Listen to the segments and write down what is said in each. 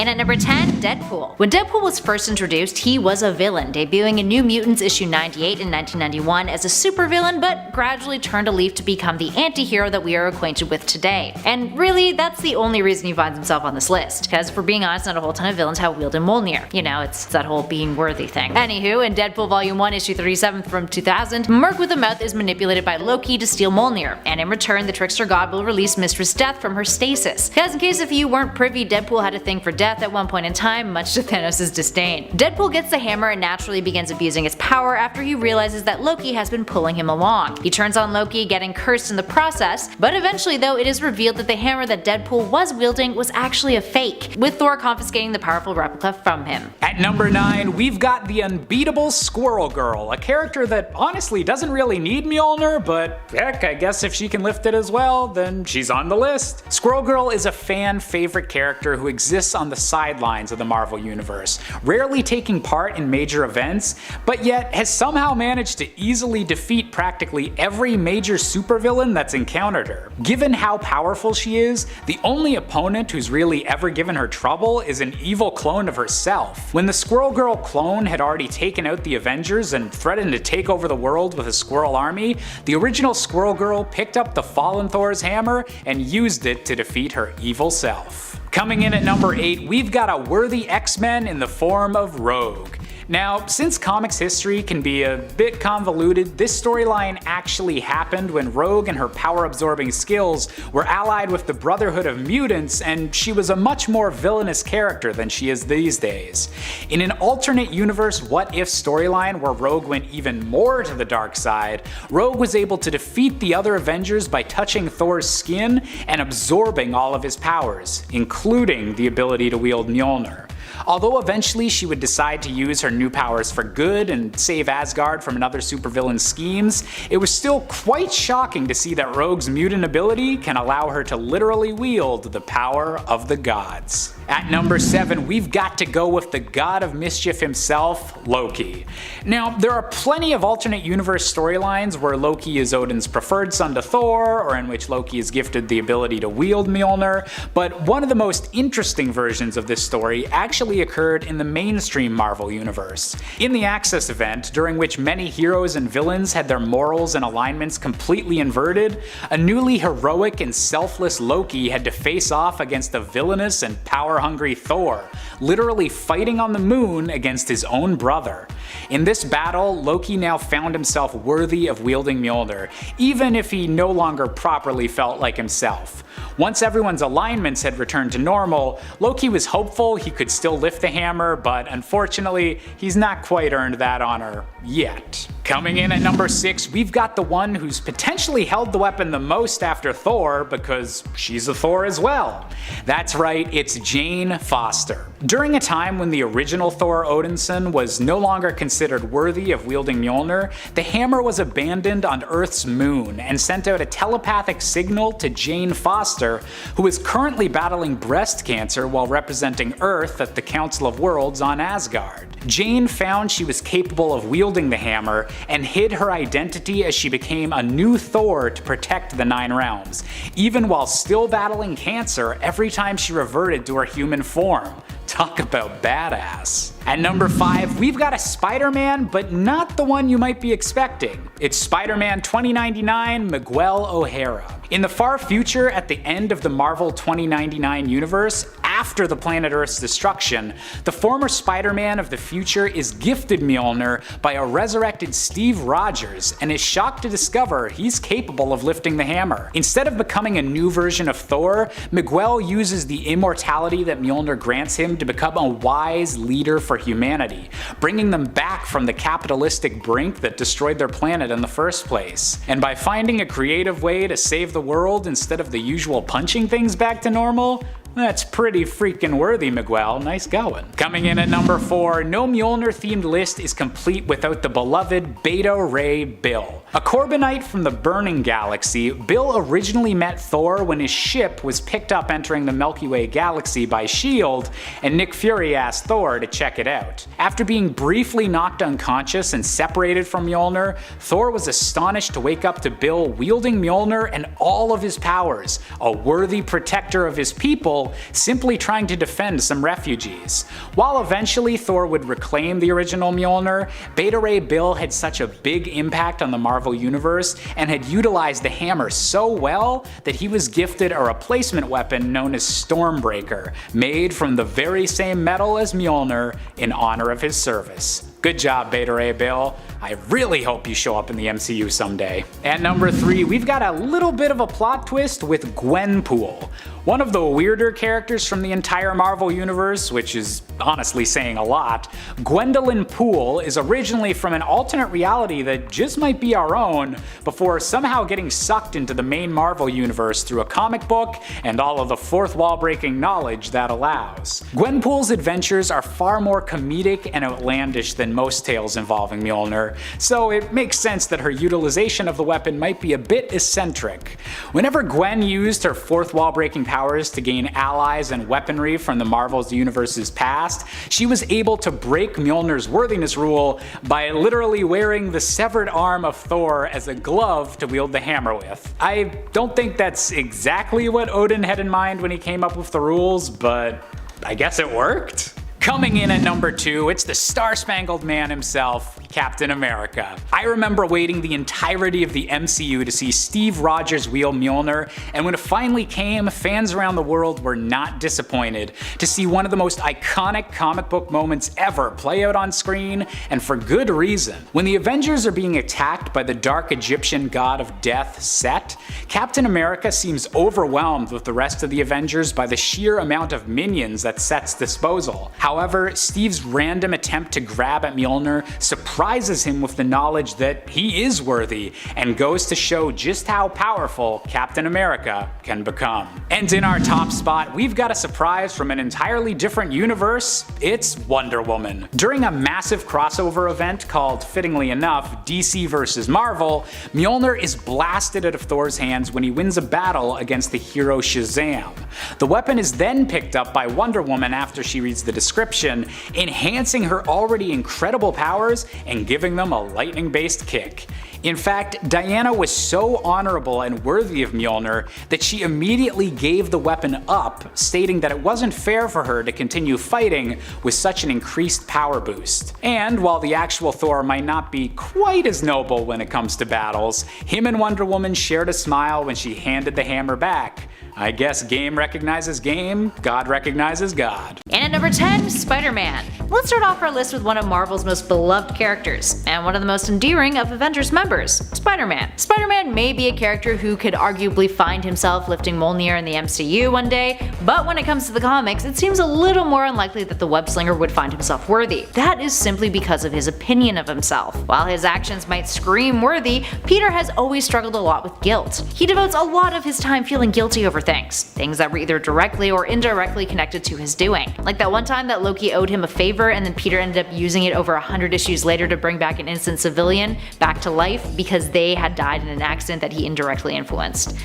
And at number 10, Deadpool. When Deadpool was first introduced, he was a villain, debuting in New Mutants issue 98 in 1991 as a supervillain, but gradually turned a leaf to become the anti-hero that we are acquainted with today. And really, that's the only reason he finds himself on this list, because if we're being honest, not a whole ton of villains have wielded Mjolnir. You know, it's that whole being worthy thing. Anywho, in Deadpool Volume 1 issue 37 from 2000, Merc with a Mouth is manipulated by Loki to steal Mjolnir, and in return the trickster god will release Mistress Death from her stasis. Cause in case if you weren't privy, Deadpool had a thing for death at one point in time, much to Thanos' disdain. Deadpool gets the hammer and naturally begins abusing its power after he realizes that Loki has been pulling him along. He turns on Loki, getting cursed in the process, but eventually though it is revealed that the hammer that Deadpool was wielding was actually a fake, with Thor confiscating the powerful replica from him. At number 9, we've got the unbeatable Squirrel Girl, a character that honestly doesn't really need Mjolnir, but heck, I guess if she can lift it as well, then she's on the list. Squirrel Girl is a fan favorite character who exists on the sidelines of the Marvel Universe, rarely taking part in major events, but yet has somehow managed to easily defeat practically every major supervillain that's encountered her. Given how powerful she is, the only opponent who's really ever given her trouble is an evil clone of herself. When the Squirrel Girl clone had already taken out the Avengers and threatened to take over the world with a squirrel army, the original Squirrel Girl picked up the fallen Thor's hammer and used it to defeat her evil self. Coming in at number 8, we've got a worthy X-Men in the form of Rogue. Now, since comics history can be a bit convoluted, this storyline actually happened when Rogue and her power-absorbing skills were allied with the Brotherhood of Mutants, and she was a much more villainous character than she is these days. In an alternate universe what-if storyline where Rogue went even more to the dark side, Rogue was able to defeat the other Avengers by touching Thor's skin and absorbing all of his powers, including the ability to wield Mjolnir. Although eventually she would decide to use her new powers for good and save Asgard from another supervillain's schemes, it was still quite shocking to see that Rogue's mutant ability can allow her to literally wield the power of the gods. At number 7, we've got to go with the god of mischief himself, Loki. Now, there are plenty of alternate universe storylines where Loki is Odin's preferred son to Thor, or in which Loki is gifted the ability to wield Mjolnir, but one of the most interesting versions of this story actually occurred in the mainstream Marvel universe. In the Axis event, during which many heroes and villains had their morals and alignments completely inverted, a newly heroic and selfless Loki had to face off against a villainous and power-hungry Thor, literally fighting on the moon against his own brother. In this battle, Loki now found himself worthy of wielding Mjolnir, even if he no longer properly felt like himself. Once everyone's alignments had returned to normal, Loki was hopeful he could still lift the hammer, but unfortunately, he's not quite earned that honor yet. Coming in at number 6, we've got the one who's potentially held the weapon the most after Thor, because she's a Thor as well. That's right, it's Jane Foster. During a time when the original Thor Odinson was no longer considered worthy of wielding Mjolnir, the hammer was abandoned on Earth's moon and sent out a telepathic signal to Jane Foster, who is currently battling breast cancer while representing Earth at the Council of Worlds on Asgard. Jane found she was capable of wielding the hammer and hid her identity as she became a new Thor to protect the Nine Realms, even while still battling cancer every time she reverted to her human form. Talk about badass. At number 5, we've got a Spider-Man, but not the one you might be expecting. It's Spider-Man 2099 Miguel O'Hara. In the far future, at the end of the Marvel 2099 universe, after the planet Earth's destruction, the former Spider-Man of the future is gifted Mjolnir by a resurrected Steve Rogers and is shocked to discover he's capable of lifting the hammer. Instead of becoming a new version of Thor, Miguel uses the immortality that Mjolnir grants him to become a wise leader for humanity, bringing them back from the capitalistic brink that destroyed their planet in the first place. And by finding a creative way to save the world instead of the usual punching things back to normal, that's pretty freaking worthy, Miguel. Nice going. Coming in at number 4, no Mjolnir-themed list is complete without the beloved Beta Ray Bill. A Corbinite from the Burning Galaxy, Bill originally met Thor when his ship was picked up entering the Milky Way galaxy by S.H.I.E.L.D., and Nick Fury asked Thor to check it out. After being briefly knocked unconscious and separated from Mjolnir, Thor was astonished to wake up to Bill wielding Mjolnir and all of his powers, a worthy protector of his people Pool simply trying to defend some refugees. While eventually Thor would reclaim the original Mjolnir, Beta Ray Bill had such a big impact on the Marvel Universe and had utilized the hammer so well that he was gifted a replacement weapon known as Stormbreaker, made from the very same metal as Mjolnir in honor of his service. Good job, Beta Ray Bill. I really hope you show up in the MCU someday. At number 3, we've got a little bit of a plot twist with GWENPOOL. One of the weirder characters from the entire Marvel Universe, which is honestly saying a lot, Gwendolyn Poole is originally from an alternate reality that just might be our own, before somehow getting sucked into the main Marvel Universe through a comic book and all of the fourth wall breaking knowledge that allows. Gwenpool's adventures are far more comedic and outlandish than most tales involving Mjolnir, so it makes sense that her utilization of the weapon might be a bit eccentric. Whenever Gwen used her fourth wall breaking powers to gain allies and weaponry from the Marvel's universe's past, she was able to break Mjolnir's worthiness rule by literally wearing the severed arm of Thor as a glove to wield the hammer with. I don't think that's exactly what Odin had in mind when he came up with the rules, but I guess it worked? Coming in at number 2, it's the Star-Spangled Man himself, Captain America. I remember waiting the entirety of the MCU to see Steve Rogers wield Mjolnir, and when it finally came, fans around the world were not disappointed to see one of the most iconic comic book moments ever play out on screen, and for good reason. When the Avengers are being attacked by the dark Egyptian god of death, Set, Captain America seems overwhelmed with the rest of the Avengers by the sheer amount of minions at Set's disposal. However, Steve's random attempt to grab at Mjolnir surprises him with the knowledge that he is worthy, and goes to show just how powerful Captain America can become. And in our top spot, we've got a surprise from an entirely different universe. It's Wonder Woman. During a massive crossover event called, fittingly enough, DC vs. Marvel, Mjolnir is blasted out of Thor's hands when he wins a battle against the hero Shazam. The weapon is then picked up by Wonder Woman after she reads the description, enhancing her already incredible powers and giving them a lightning-based kick. In fact, Diana was so honorable and worthy of Mjolnir that she immediately gave the weapon up, stating that it wasn't fair for her to continue fighting with such an increased power boost. And while the actual Thor might not be quite as noble when it comes to battles, him and Wonder Woman shared a smile when she handed the hammer back. I guess game recognizes game, God recognizes God. And at number 10, Spider-Man. Let's start off our list with one of Marvel's most beloved characters, and one of the most endearing of Avengers members, Spider-Man. Spider-Man may be a character who could arguably find himself lifting Mjolnir in the MCU one day, but when it comes to the comics, it seems a little more unlikely that the web-slinger would find himself worthy. That is simply because of his opinion of himself. While his actions might scream worthy, Peter has always struggled a lot with guilt. He devotes a lot of his time feeling guilty over things that were either directly or indirectly connected to his doing. Like that one time that Loki owed him a favor and then Peter ended up using it over 100 issues later to bring back an innocent civilian back to life because they had died in an accident that he indirectly influenced.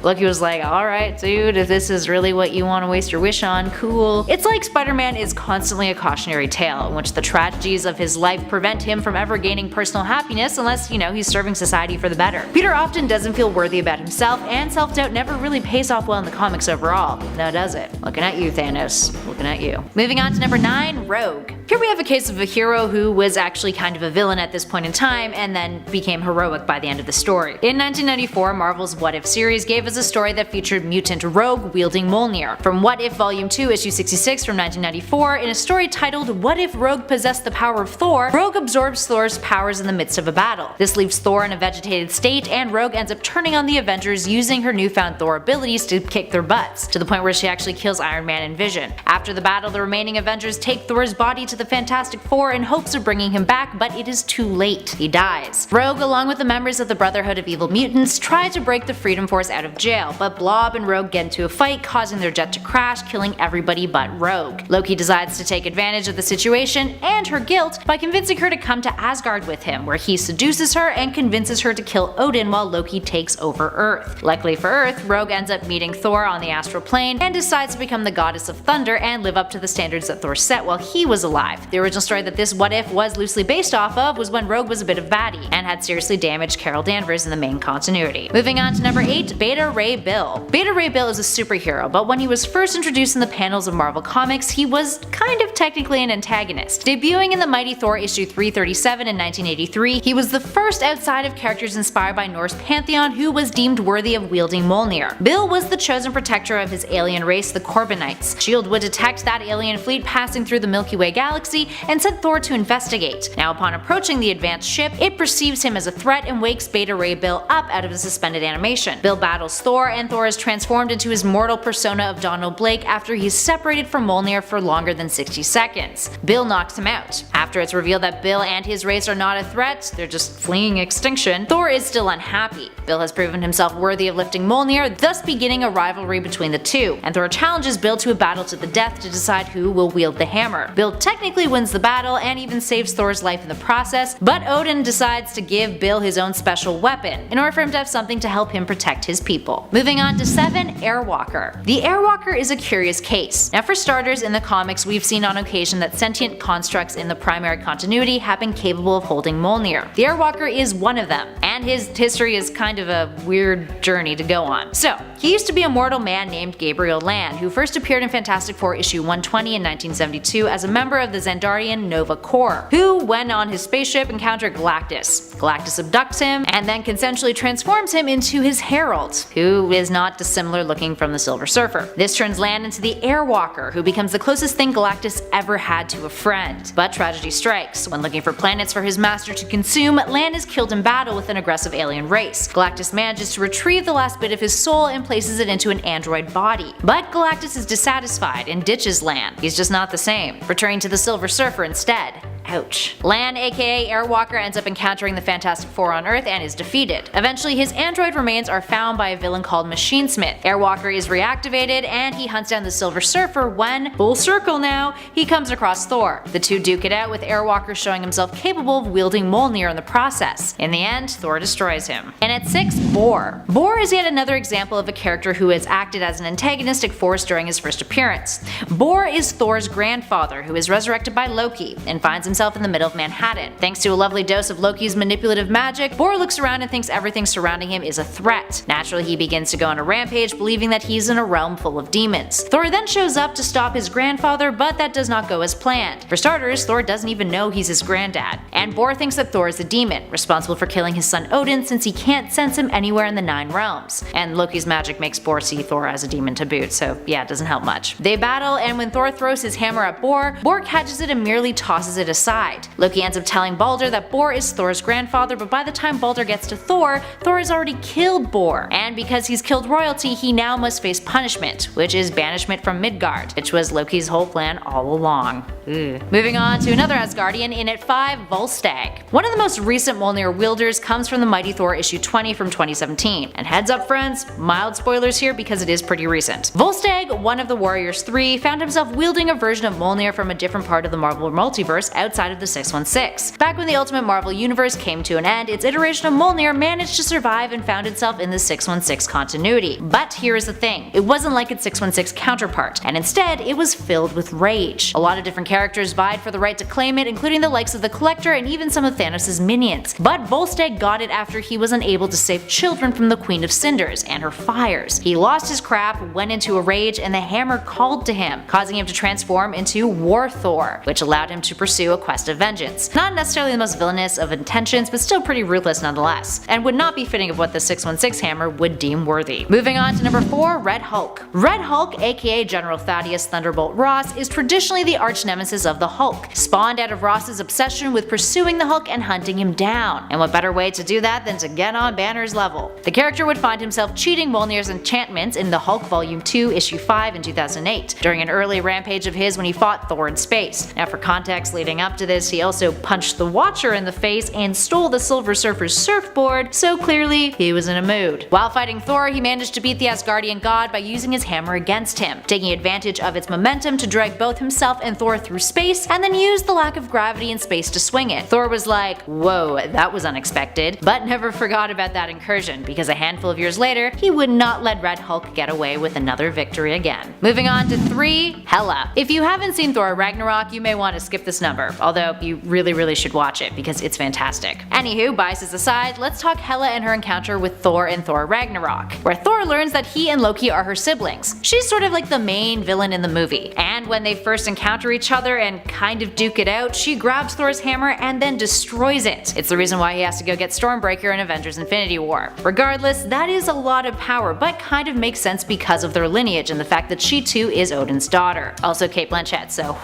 Loki was like, alright dude, if this is really what you want to waste your wish on, cool. It's like Spider-Man is constantly a cautionary tale in which the tragedies of his life prevent him from ever gaining personal happiness unless, he's serving society for the better. Peter often doesn't feel worthy about himself, and self-doubt never really pays off well in the comics overall. Now does it? Looking at you, Thanos. Looking at you. Moving on to number 9, Rogue. Here we have a case of a hero who was actually kind of a villain at this point in time and then became heroic by the end of the story. In 1994, Marvel's What If series gave us a story that featured mutant Rogue wielding Mjolnir. From What If Volume 2, Issue 66 from 1994, in a story titled What If Rogue Possessed the Power of Thor, Rogue absorbs Thor's powers in the midst of a battle. This leaves Thor in a vegetated state, and Rogue ends up turning on the Avengers using her newfound Thor abilities to kick their butts, to the point where she actually kills Iron Man and Vision. After the battle, the remaining Avengers take Thor's body to the Fantastic Four in hopes of bringing him back, but it is too late. He dies. Rogue, along with the members of the Brotherhood of Evil Mutants, try to break the Freedom Force out of jail, but Blob and Rogue get into a fight, causing their jet to crash, killing everybody but Rogue. Loki decides to take advantage of the situation and her guilt by convincing her to come to Asgard with him, where he seduces her and convinces her to kill Odin while Loki takes over Earth. Luckily for Earth, Rogue ends up meeting Thor on the astral plane and decides to become the goddess of thunder and live up to the standards that Thor set while he was alive. The original story that this What If was loosely based off of was when Rogue was a bit of baddie and had seriously damaged Carol Danvers in the main continuity. Moving on to number 8, Beta Beta Ray Bill. Beta Ray Bill is a superhero, but when he was first introduced in the panels of Marvel Comics, he was kind of technically an antagonist. Debuting in the Mighty Thor issue 337 in 1983, he was the first outside of characters inspired by Norse pantheon who was deemed worthy of wielding Mjolnir. Bill was the chosen protector of his alien race, the Corbinites. S.H.I.E.L.D. would detect that alien fleet passing through the Milky Way galaxy and sent Thor to investigate. Now upon approaching the advanced ship, it perceives him as a threat and wakes Beta Ray Bill up out of his suspended animation. Bill battles Thor, and Thor is transformed into his mortal persona of Donald Blake after he's separated from Mjolnir for longer than 60 seconds. Bill knocks him out. After it's revealed that Bill and his race are not a threat, they're just fleeing extinction, Thor is still unhappy. Bill has proven himself worthy of lifting Mjolnir, thus beginning a rivalry between the two, and Thor challenges Bill to a battle to the death to decide who will wield the hammer. Bill technically wins the battle and even saves Thor's life in the process, but Odin decides to give Bill his own special weapon in order for him to have something to help him protect his people. Moving on to 7. Airwalker. The Airwalker is a curious case. Now for starters, in the comics we've seen on occasion that sentient constructs in the primary continuity have been capable of holding Mjolnir. The Airwalker is one of them, and his history is kind of a weird journey to go on. So, he used to be a mortal man named Gabriel Land, who first appeared in Fantastic Four issue 120 in 1972 as a member of the Xandarian Nova Corps, who, when on his spaceship, encountered Galactus. Galactus abducts him, and then consensually transforms him into his herald, who is not dissimilar looking from the Silver Surfer. This turns Land into the Airwalker, who becomes the closest thing Galactus ever had to a friend. But tragedy strikes. When looking for planets for his master to consume, Land is killed in battle with an aggressive alien race. Galactus manages to retrieve the last bit of his soul and places it into an android body. But Galactus is dissatisfied and ditches Land. He's just not the same, returning to the Silver Surfer instead. Ouch. Land, aka Airwalker, ends up encountering the Fantastic Four on Earth and is defeated. Eventually, his android remains are found by a villain called Machine Smith. Airwalker is reactivated and he hunts down the Silver Surfer when, full circle now, he comes across Thor. The two duke it out with Airwalker showing himself capable of wielding Mjolnir in the process. In the end, Thor destroys him. And at 6, Bor. Bor is yet another example of a character who has acted as an antagonistic force during his first appearance. Bor is Thor's grandfather who is resurrected by Loki and finds himself in the middle of Manhattan. Thanks to a lovely dose of Loki's manipulative magic, Bor looks around and thinks everything surrounding him is a threat. Naturally, he begins to go on a rampage, believing that he's in a realm full of demons. Thor then shows up to stop his grandfather, but that does not go as planned. For starters, Thor doesn't even know he's his granddad, and Bor thinks that Thor is a demon, responsible for killing his son Odin since he can't sense him anywhere in the 9 realms. And Loki's magic makes Bor see Thor as a demon to boot, so yeah, it doesn't help much. They battle, and when Thor throws his hammer at Bor, Bor catches it and merely tosses it aside. Loki ends up telling Balder that Bor is Thor's grandfather, but by the time Balder gets to Thor, Thor has already killed Bor, and because he's killed royalty, he now must face punishment, which is banishment from Midgard, which was Loki's whole plan all along. Ugh. Moving on to another Asgardian, in at 5, VOLSTAGG. One of the most recent Mjolnir wielders comes from the Mighty Thor issue 20 from 2017, and heads up friends, mild spoilers here because it is pretty recent. VOLSTAGG, one of the Warriors 3, found himself wielding a version of Mjolnir from a different part of the Marvel multiverse outside of the 616. Back when the Ultimate Marvel Universe came to an end, its iteration of Mjolnir managed to survive and found itself in the 616 continuity. But here's the thing, it wasn't like its 616 counterpart, and instead it was filled with rage. A lot of different characters vied for the right to claim it, including the likes of the Collector and even some of Thanos' minions. But VOLSTAGG got it after he was unable to save children from the Queen of Cinders and her fires. He lost his crap, went into a rage, and the hammer called to him, causing him to transform into War Thor, which allowed him to pursue a quest of vengeance. Not necessarily the most villainous of intentions, but still pretty ruthless nonetheless, and would not be fitting of what the 616 hammer would deem worthy. Moving on to number 4, Red Hulk. Red Hulk, aka General Thaddeus Thunderbolt Ross, is traditionally the arch nemesis of the Hulk, spawned out of Ross's obsession with pursuing the Hulk and hunting him down. And what better way to do that than to get on Banner's level? The character would find himself cheating Mjolnir's enchantments in the Hulk Volume 2, Issue 5 in 2008, during an early rampage of his when he fought Thor in space. Now for context leading up to this, he also punched the Watcher in the face and stole the Silver Surfer's surfboard, so clearly he was in a mood. While fighting Thor, he managed to beat the Asgardian god by using his hammer against him, taking advantage of its momentum to drag both himself and Thor through space, and then use the lack of gravity in space to swing it. Thor was like, whoa, that was unexpected, but never forgot about that incursion, because a handful of years later, he would not let Red Hulk get away with another victory again. Moving on to 3, Hela. If you haven't seen Thor Ragnarok, you may want to skip this number. although you really should watch it because it's fantastic. Anywho, biases aside, let's talk Hela and her encounter with Thor in Thor Ragnarok, where Thor learns that he and Loki are her siblings. She's sort of like the main villain in the movie, and when they first encounter each other and kind of duke it out, she grabs Thor's hammer and then destroys it. It's the reason why he has to go get Stormbreaker in Avengers Infinity War. Regardless, that is a lot of power, but kind of makes sense because of their lineage and the fact that she too is Odin's daughter. Also Cate Blanchett, so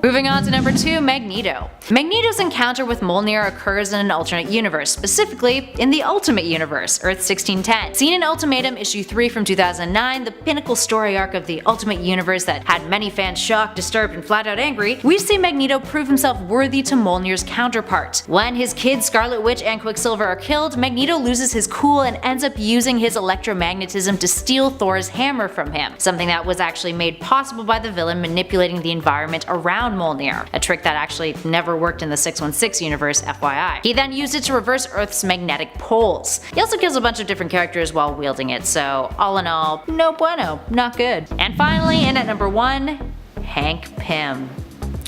Moving on to number 2, Magneto. Magneto's encounter with Mjolnir occurs in an alternate universe, specifically in the Ultimate Universe, Earth 1610. Seen in Ultimatum issue 3 from 2009, the pinnacle story arc of the Ultimate Universe that had many fans shocked, disturbed, and flat out angry, we see Magneto prove himself worthy to Mjolnir's counterpart. When his kids Scarlet Witch and Quicksilver are killed, Magneto loses his cool and ends up using his electromagnetism to steal Thor's hammer from him, something that was actually made possible by the villain manipulating the environment around Mjolnir, a trick that actually never worked in the 616 universe, FYI. He then used it to reverse Earth's magnetic poles. He also kills a bunch of different characters while wielding it, so all in all, no bueno, not good. And finally, in at number 1, Hank Pym.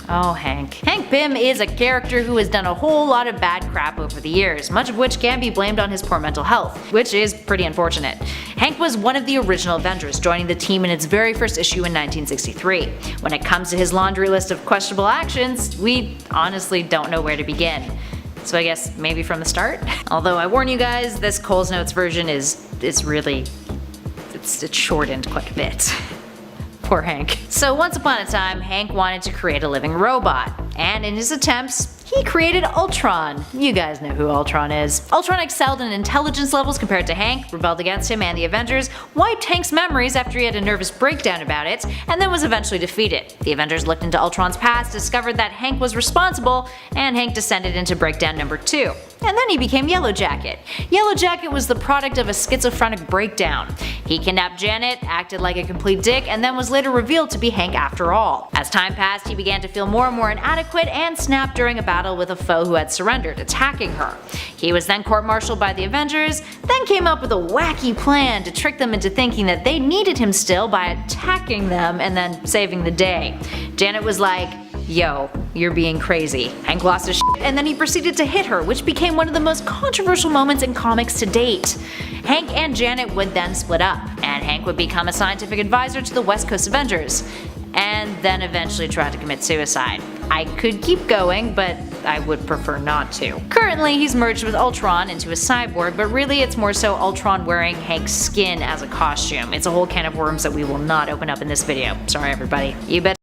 Oh, Hank. Hank Pym is a character who has done a whole lot of bad crap over the years, much of which can be blamed on his poor mental health, which is pretty unfortunate. Hank was one of the original Avengers, joining the team in its very first issue in 1963. When it comes to his laundry list of questionable actions, we honestly don't know where to begin. So I guess maybe from the start? Although I warn you guys, this Cole's Notes version is really, it's shortened quite a bit. Poor Hank. So once upon a time, Hank wanted to create a living robot, and in his attempts, he created Ultron. You guys know who Ultron is. Ultron excelled in intelligence levels compared to Hank, rebelled against him and the Avengers, wiped Hank's memories after he had a nervous breakdown about it, and then was eventually defeated. The Avengers looked into Ultron's past, discovered that Hank was responsible, and Hank descended into breakdown number 2. And then he became Yellow Jacket. Yellow Jacket was the product of a schizophrenic breakdown. He kidnapped Janet, acted like a complete dick, and then was later revealed to be Hank after all. As time passed, he began to feel more and more inadequate and snapped during a battle with a foe who had surrendered, attacking her. He was then court-martialed by the Avengers, then came up with a wacky plan to trick them into thinking that they needed him still by attacking them and then saving the day. Janet was like, "Yo, you're being crazy." Hank lost his shit and then he proceeded to hit her, which became one of the most controversial moments in comics to date. Hank and Janet would then split up, and Hank would become a scientific advisor to the West Coast Avengers, and then eventually tried to commit suicide. I could keep going, but I would prefer not to. Currently, he's merged with Ultron into a cyborg, but really it's more so Ultron wearing Hank's skin as a costume. It's a whole can of worms that we will not open up in this video. Sorry everybody. You bet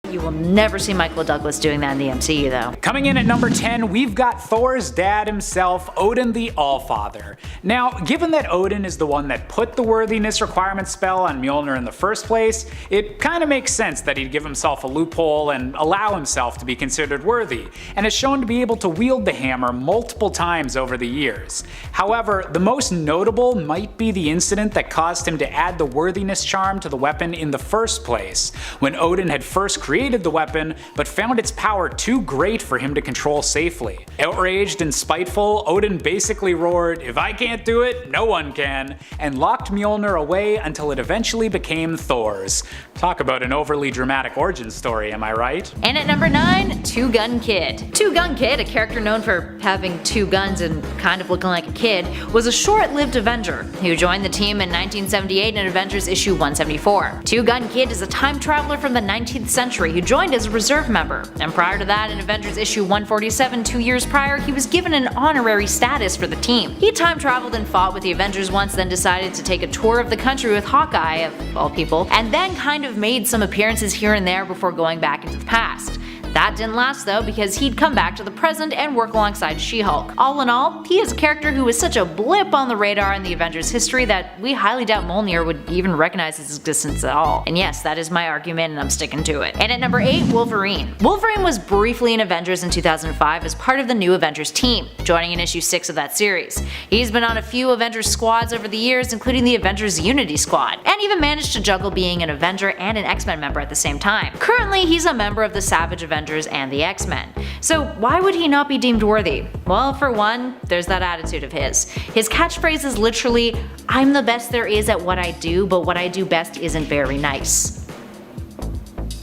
you will never see Michael Douglas doing that in the MCU though. Coming in at number 10, we've got Thor's dad himself, Odin the Allfather. Now, given that Odin is the one that put the worthiness requirement spell on Mjolnir in the first place, it kinda makes sense that he'd give himself a loophole and allow himself to be considered worthy, and is shown to be able to wield the hammer multiple times over the years. However, the most notable might be the incident that caused him to add the worthiness charm to the weapon in the first place, when Odin had first created the weapon, but found its power too great for him to control safely. Outraged and spiteful, Odin basically roared, "If I can't do it, no one can," and locked Mjolnir away until it eventually became Thor's. Talk about an overly dramatic origin story, am I right? And at number 9, Two Gun Kid. Two Gun Kid, a character known for having 2 guns and kind of looking like a kid, was a short-lived Avenger who joined the team in 1978 in Avengers issue 174. Two Gun Kid is a time traveler from the 19th century who joined as a reserve member, and prior to that in Avengers issue 147 2 years prior, he was given an honorary status for the team. He time traveled and fought with the Avengers once, then decided to take a tour of the country with Hawkeye, of all people, and then kind of made some appearances here and there before going back into the past. That didn't last though, because he'd come back to the present and work alongside She-Hulk. All in all, he is a character who is such a blip on the radar in the Avengers history that we highly doubt Mjolnir would even recognize his existence at all. And yes, that is my argument and I'm sticking to it. And at number 8, Wolverine. Wolverine was briefly in Avengers in 2005 as part of the new Avengers team, joining in issue 6 of that series. He's been on a few Avengers squads over the years, including the Avengers Unity Squad, and even managed to juggle being an Avenger and an X-Men member at the same time. Currently, he's a member of the Savage Avengers and the X-Men. So why would he not be deemed worthy? Well, for one, there's that attitude of his. His catchphrase is literally, "I'm the best there is at what I do, but what I do best isn't very nice."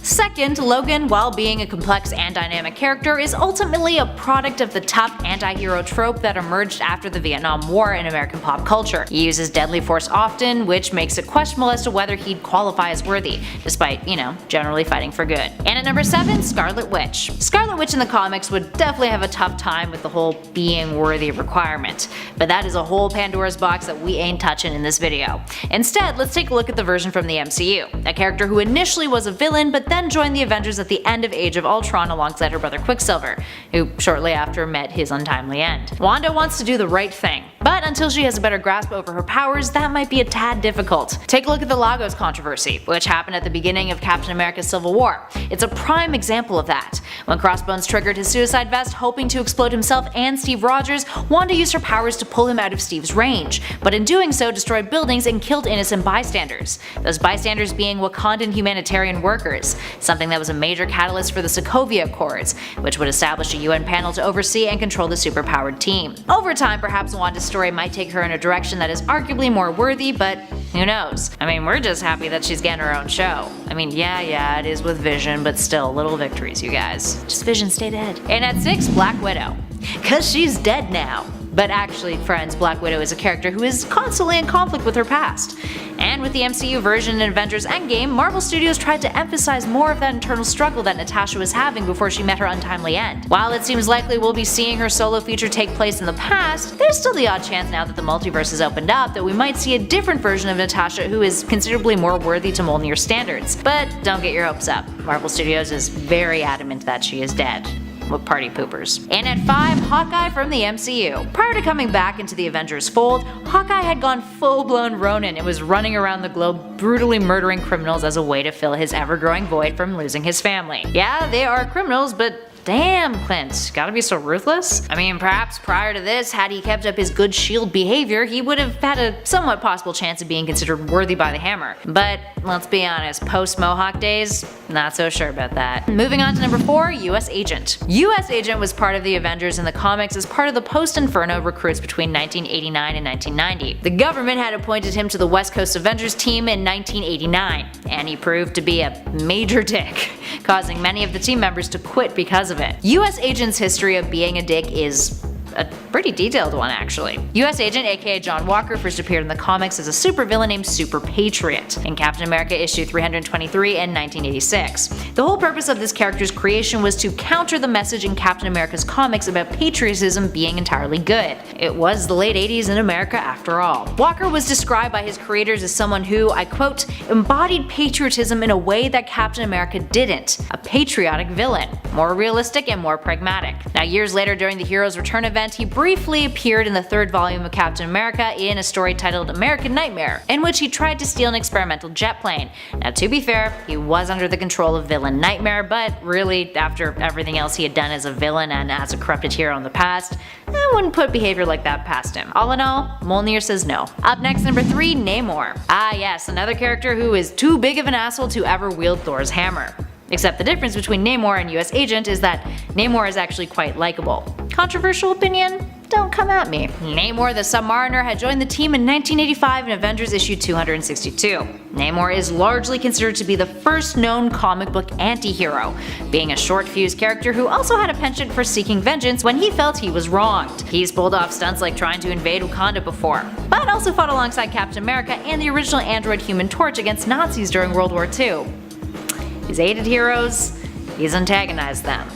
Second, Logan, while being a complex and dynamic character, is ultimately a product of the tough anti-hero trope that emerged after the Vietnam War in American pop culture. He uses deadly force often, which makes it questionable as to whether he'd qualify as worthy, despite, generally fighting for good. And at number 7, Scarlet Witch. Scarlet Witch in the comics would definitely have a tough time with the whole being worthy requirement, but that is a whole Pandora's box that we ain't touching in this video. Instead, let's take a look at the version from the MCU, a character who initially was a villain but then joined the Avengers at the end of Age of Ultron alongside her brother Quicksilver, who shortly after met his untimely end. Wanda wants to do the right thing, but until she has a better grasp over her powers, that might be a tad difficult. Take a look at the Lagos controversy, which happened at the beginning of Captain America's Civil War. It's a prime example of that. When Crossbones triggered his suicide vest hoping to explode himself and Steve Rogers, Wanda used her powers to pull him out of Steve's range, but in doing so destroyed buildings and killed innocent bystanders. Those bystanders being Wakandan humanitarian workers, something that was a major catalyst for the Sokovia Accords, which would establish a UN panel to oversee and control the superpowered team. Over time, perhaps Wanda's story might take her in a direction that is arguably more worthy, but who knows? We're just happy that she's getting her own show. Yeah, it is with Vision, but still, little victories, you guys. Just Vision, stay dead. And at 6, Black Widow. Cause she's dead now. But actually, friends, Black Widow is a character who is constantly in conflict with her past. And with the MCU version in Avengers Endgame, Marvel Studios tried to emphasize more of that internal struggle that Natasha was having before she met her untimely end. While it seems likely we'll be seeing her solo feature take place in the past, there's still the odd chance now that the multiverse has opened up that we might see a different version of Natasha who is considerably more worthy to Mjolnir standards. But don't get your hopes up. Marvel Studios is very adamant that she is dead. With party poopers. And at 5, Hawkeye from the MCU. Prior to coming back into the Avengers fold, Hawkeye had gone full-blown Ronin and was running around the globe brutally murdering criminals as a way to fill his ever-growing void from losing his family. Yeah, they are criminals, but damn, Clint, gotta be so ruthless? Perhaps prior to this, had he kept up his good S.H.I.E.L.D. behavior, he would have had a somewhat possible chance of being considered worthy by the hammer. But let's be honest, post-Mohawk days, not so sure about that. Moving on to number 4, US Agent. US Agent was part of the Avengers in the comics as part of the post-Inferno recruits between 1989 and 1990. The government had appointed him to the West Coast Avengers team in 1989, and he proved to be a major dick, causing many of the team members to quit because of it. US Agent's history of being a dick is a pretty detailed one, actually. US Agent, aka John Walker, first appeared in the comics as a supervillain named Super Patriot in Captain America issue 323 in 1986. The whole purpose of this character's creation was to counter the message in Captain America's comics about patriotism being entirely good. It was the late 80s in America after all. Walker was described by his creators as someone who, I quote, embodied patriotism in a way that Captain America didn't. A patriotic villain. More realistic and more pragmatic. Now, years later during the Hero's Return event, he briefly appeared in the 3rd volume of Captain America in a story titled American Nightmare, in which he tried to steal an experimental jet plane. Now, to be fair, he was under the control of villain Nightmare, but really, after everything else he had done as a villain and as a corrupted hero in the past, I wouldn't put behavior like that past him. All in all, Mjolnir says no. Up next, number 3, Namor. Ah yes, another character who is too big of an asshole to ever wield Thor's hammer. Except the difference between Namor and US Agent is that Namor is actually quite likable. Controversial opinion? Don't come at me. Namor the Submariner had joined the team in 1985 in Avengers issue 262. Namor is largely considered to be the first known comic book anti-hero, being a short-fused character who also had a penchant for seeking vengeance when he felt he was wronged. He's pulled off stunts like trying to invade Wakanda before, but also fought alongside Captain America and the original android Human Torch against Nazis during World War II. He's aided heroes, he's antagonized them.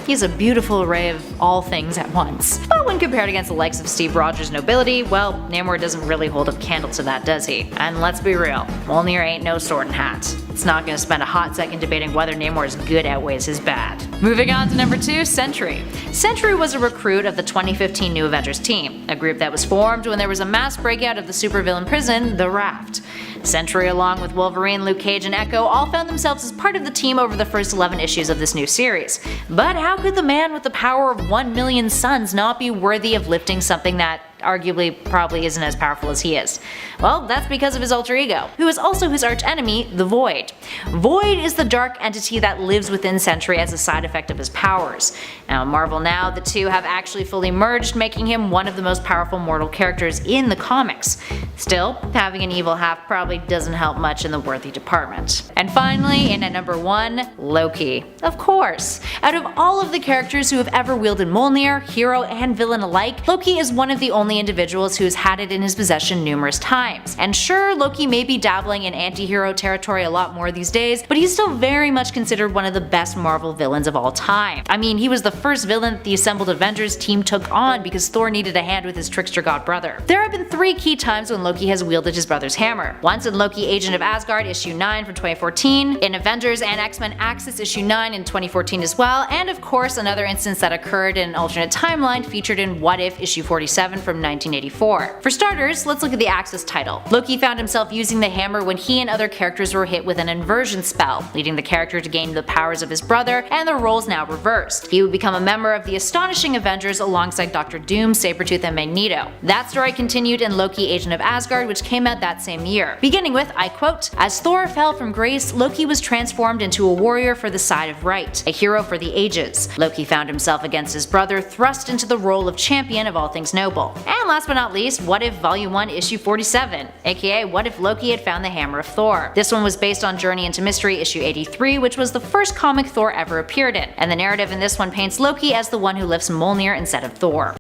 He's a beautiful array of all things at once. But when compared against the likes of Steve Rogers' nobility, well, Namor doesn't really hold a candle to that, does he? And let's be real, Mjolnir ain't no sword and hat. It's not gonna spend a hot second debating whether Namor's good outweighs his bad. Moving on to number 2, Sentry. Sentry was a recruit of the 2015 New Avengers team, a group that was formed when there was a mass breakout of the supervillain prison, the Raft. Sentry, along with Wolverine, Luke Cage, and Echo, all found themselves as part of the team over the first 11 issues of this new series. But how could the man with the power of 1 million suns not be worthy of lifting something that arguably probably isn't as powerful as he is. Well, that's because of his alter ego, who is also his archenemy, the Void. Void is the dark entity that lives within Sentry as a side effect of his powers. Now, Marvel now, the two have actually fully merged, making him one of the most powerful mortal characters in the comics. Still, having an evil half probably doesn't help much in the worthy department. And finally, in at number 1, Loki. Of course! Out of all of the characters who have ever wielded Mjolnir, hero and villain alike, Loki is one of the only individuals who has had it in his possession numerous times. And sure, Loki may be dabbling in anti-hero territory a lot more these days, but he's still very much considered one of the best Marvel villains of all time. I mean, he was the first villain that the assembled Avengers team took on because Thor needed a hand with his trickster god brother. There have been 3 key times when Loki has wielded his brother's hammer. Once in Loki Agent of Asgard issue 9 from 2014, in Avengers and X-Men Axis issue 9 in 2014 as well, and of course another instance that occurred in an alternate timeline featured in What If issue 47 from 1984. For starters, let's look at the Axis title. Loki found himself using the hammer when he and other characters were hit with an inversion spell, leading the character to gain the powers of his brother, and the roles now reversed. He would become a member of the Astonishing Avengers alongside Dr. Doom, Sabretooth, and Magneto. That story continued in Loki Agent of Asgard, which came out that same year, beginning with, I quote, "As Thor fell from grace, Loki was transformed into a warrior for the side of right, a hero for the ages. Loki found himself against his brother, thrust into the role of champion of all things noble." And last but not least, What If Volume 1 issue 47, aka What If Loki Had Found the Hammer of Thor. This one was based on Journey into Mystery issue 83, which was the first comic Thor ever appeared in, and the narrative in this one paints Loki as the one who lifts Mjolnir instead of Thor.